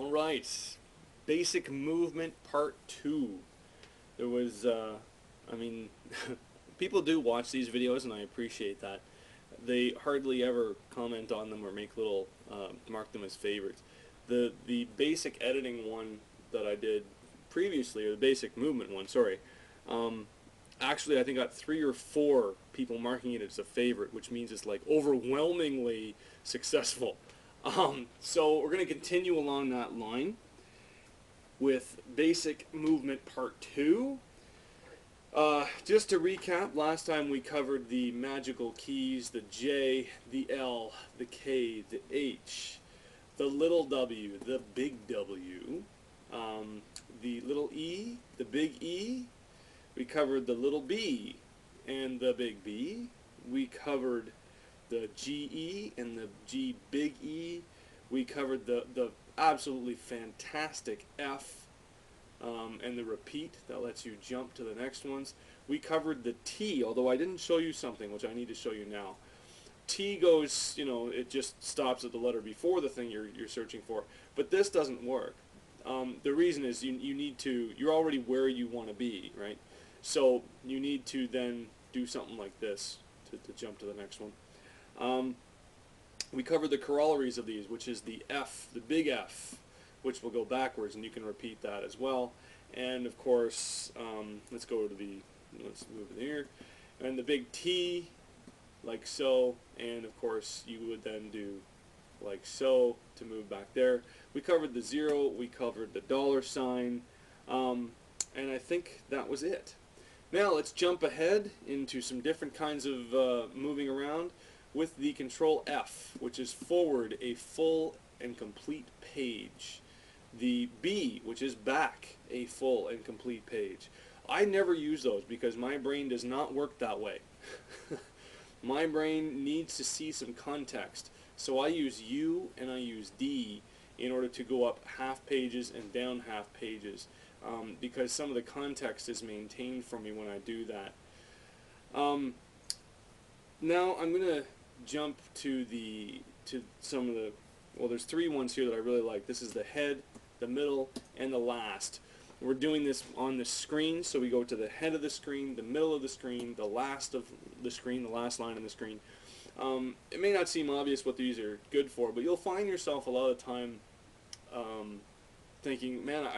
Alright, basic movement part 2. There was, I mean, people do watch these videos and I appreciate that. They hardly ever comment on them or make little, mark them as favorites. The basic editing one that I did previously, or the basic movement one, sorry, actually I think I got 3 or 4 people marking it as a favorite, which means it's like overwhelmingly successful. So we're going to continue along that line with basic movement part 2. Just to recap, last time we covered the magical keys, the J, the L, the K, the H, the little W, the big W, the little E, the big E. We covered the little b and the big B. We covered the GE and the G big E. We covered the absolutely fantastic F and the repeat that lets you jump to the next ones. We covered the T, although I didn't show you something which I need to show you now. T goes, you know, it just stops at the letter before the thing you're searching for. But this doesn't work. The reason is you need to, you're already where you want to be, right? So you need to then do something like this to jump to the next one. We covered the corollaries of these, which is the F, the big F, which will go backwards, and you can repeat that as well. And of course, let's move it here, and the big T, like so, and of course you would then do like so to move back there. We covered the 0, we covered the $sign, and I think that was it. Now let's jump ahead into some different kinds of moving around with the control F, which is forward, a full and complete page. The B, which is back, a full and complete page. I never use those because my brain does not work that way. My brain needs to see some context. So I use U and I use D in order to go up half pages and down half pages, because some of the context is maintained for me when I do that. Now I'm going to jump to some of the, well, there's 3 ones here that I really like. This is the head, the middle, and the last. We're doing this on the screen, so we go to the head of the screen, the middle of the screen, the last of the screen, the last line of the screen. It may not seem obvious what these are good for, but you'll find yourself a lot of the time thinking, man,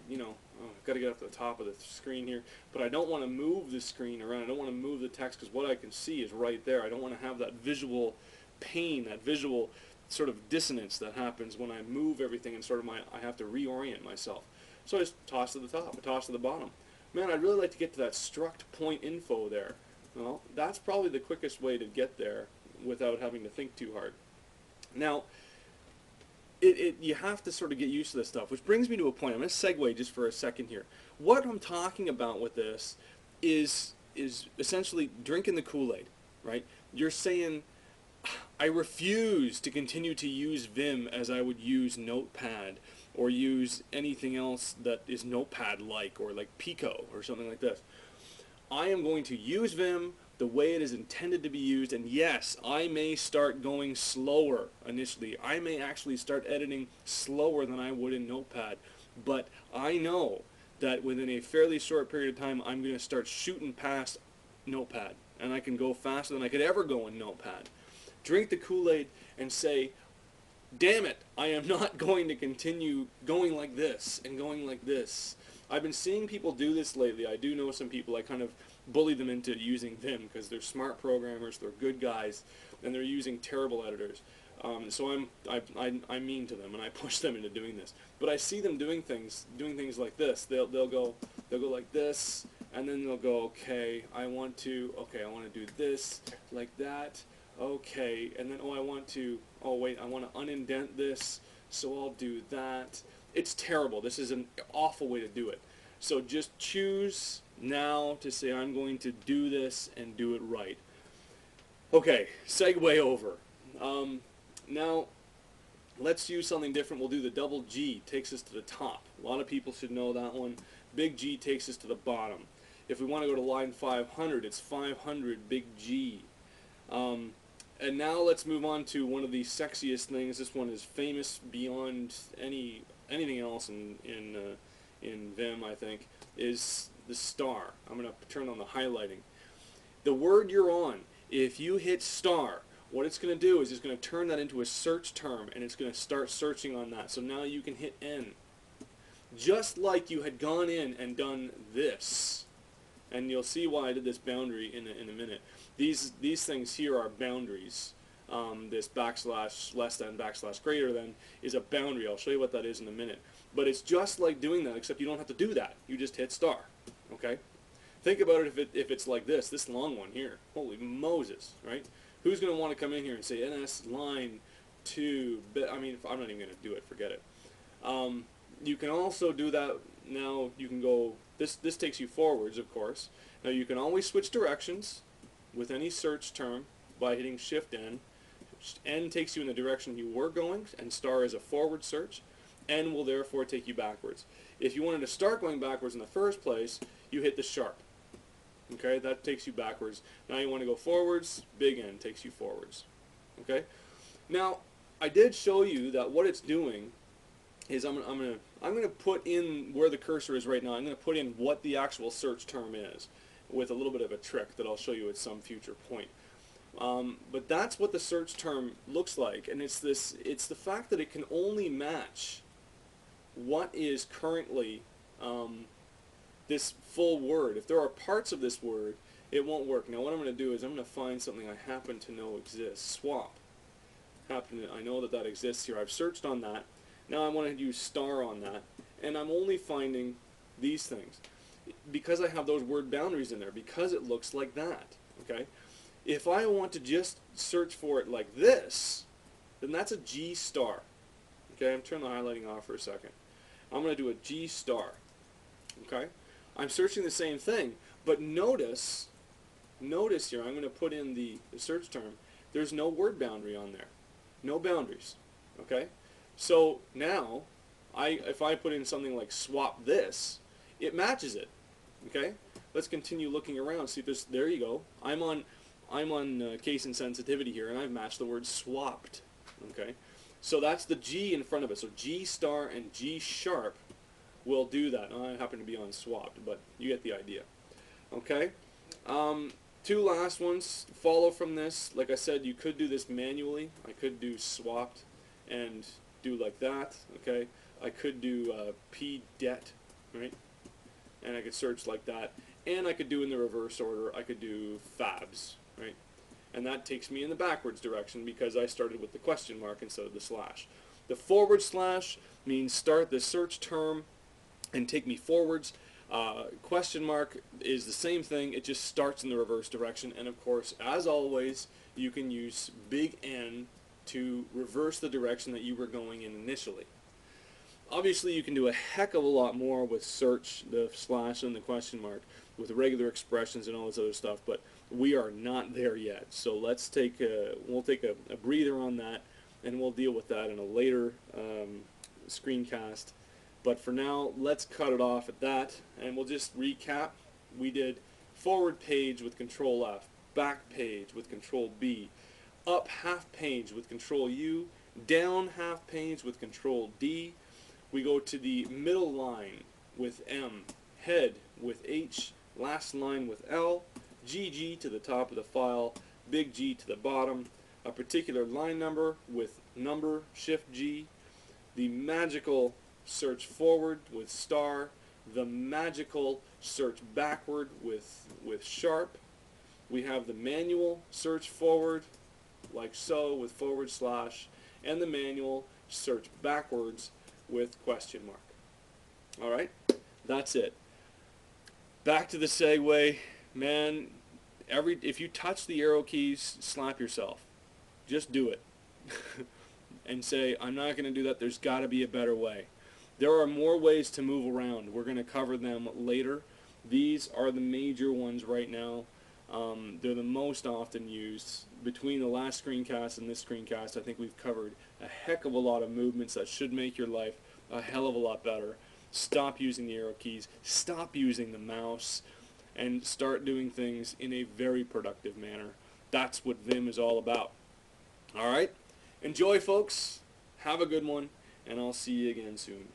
you know, I've got to get up to the top of the screen here, but I don't want to move the screen around. I don't want to move the text because what I can see is right there. I don't want to have that visual pain, that visual sort of dissonance that happens when I move everything and sort of I have to reorient myself. So I just toss to the top, I toss to the bottom. Man, I'd really like to get to that struct point info there. Well, that's probably the quickest way to get there without having to think too hard. Now, you have to sort of get used to this stuff, which brings me to a point. I'm going to segue just for a second here. What I'm talking about with this is essentially drinking the Kool-Aid, right? You're saying, I refuse to continue to use Vim as I would use Notepad or use anything else that is Notepad-like or like Pico or something like this. I am going to use Vim the way it is intended to be used, and yes, I may start going slower initially. I may actually start editing slower than I would in Notepad, but I know that within a fairly short period of time I'm going to start shooting past Notepad, and I can go faster than I could ever go in Notepad. Drink the Kool-Aid and say, damn it, I am not going to continue going like this and going like this. I've been seeing people do this lately. I do know some people, I kind of bully them into using Vim because they're smart programmers, they're good guys, and they're using terrible editors. So I'm mean to them and I push them into doing this. But I see them doing things like this. They'll go like this, and then they'll go, okay, I want to do this like that. Okay, and then I want to unindent this, so I'll do that. It's terrible. This is an awful way to do it. So just choose now to say I'm going to do this and do it right. Okay, segue over. Now let's use something different. We'll do the double G, takes us to the top. A lot of people should know that one. Big G takes us to the bottom. If we want to go to line 500, it's 500 big G. And now let's move on to one of the sexiest things. This one is famous beyond anything else in Vim, I think, is the star. I'm going to turn on the highlighting. The word you're on, if you hit star, what it's going to do is it's going to turn that into a search term, and it's going to start searching on that. So now you can hit N. Just like you had gone in and done this. And you'll see why I did this boundary in a minute. These things here are boundaries. This backslash less than backslash greater than is a boundary. I'll show you what that is in a minute. But it's just like doing that, except you don't have to do that. You just hit star. Okay? Think about it if it's like this long one here. Holy Moses, right? Who's going to want to come in here and say NS line 2? I mean, I'm not even going to do it. Forget it. You can also do that. Now you can go. This takes you forwards, of course. Now you can always switch directions with any search term by hitting Shift N. N takes you in the direction you were going, and star is a forward search. N will therefore take you backwards. If you wanted to start going backwards in the first place, you hit the sharp. Okay, that takes you backwards. Now you want to go forwards, big N takes you forwards. Okay? Now, I did show you that what it's doing is I'm gonna put in where the cursor is right now. I'm gonna put in what the actual search term is, with a little bit of a trick that I'll show you at some future point. But that's what the search term looks like, and it's the fact that it can only match what is currently this full word. If there are parts of this word, it won't work. Now what I'm going to do is I'm going to find something I happen to know exists. Swap. I know that exists here. I've searched on that. Now I want to use star on that, and I'm only finding these things because I have those word boundaries in there, because it looks like that. Okay? If I want to just search for it like this, then that's a G star. Okay, I'm turning the highlighting off for a second. I'm going to do a G star. Okay? I'm searching the same thing, but notice here, I'm going to put in the search term. There's no word boundary on there. No boundaries. Okay? So now, if I put in something like swap this, it matches it. Okay? Let's continue looking around. See if there's, there you go. I'm on case and sensitivity here, and I've matched the word swapped. Okay? So that's the G in front of it. So G star and G sharp will do that. I happen to be on swapped, but you get the idea. Okay? Two last ones follow from this. Like I said, you could do this manually. I could do swapped and do like that. Okay? I could do pdet, right? And I could search like that. And I could do in the reverse order. I could do fabs, right? And that takes me in the backwards direction because I started with the question mark instead of the slash. The forward slash means start the search term and take me forwards. Question mark is the same thing, it just starts in the reverse direction, and of course, as always, you can use big N to reverse the direction that you were going in initially. Obviously, you can do a heck of a lot more with search, the slash and the question mark, with regular expressions and all this other stuff, but we are not there yet. So let's take we'll take a breather on that, and we'll deal with that in a later screencast. But for now, let's cut it off at that, and we'll just recap. We did forward page with Control F, back page with Control B, up half page with Control U, down half page with Control D. We go to the middle line with M, head with H, last line with L, GG to the top of the file, big G to the bottom, a particular line number with number, Shift G, the magical search forward with star, the magical search backward with sharp. We have the manual search forward like so with forward slash, and the manual search backwards with question mark. Alright, that's it. Back to the segue. Man, if you touch the arrow keys, slap yourself. Just do it. And say, I'm not going to do that, there's got to be a better way. There are more ways to move around. We're going to cover them later. These are the major ones right now. They're the most often used. Between the last screencast and this screencast, I think we've covered a heck of a lot of movements that should make your life a hell of a lot better. Stop using the arrow keys, stop using the mouse, and start doing things in a very productive manner. That's what Vim is all about. All right. Enjoy, folks. Have a good one, and I'll see you again soon.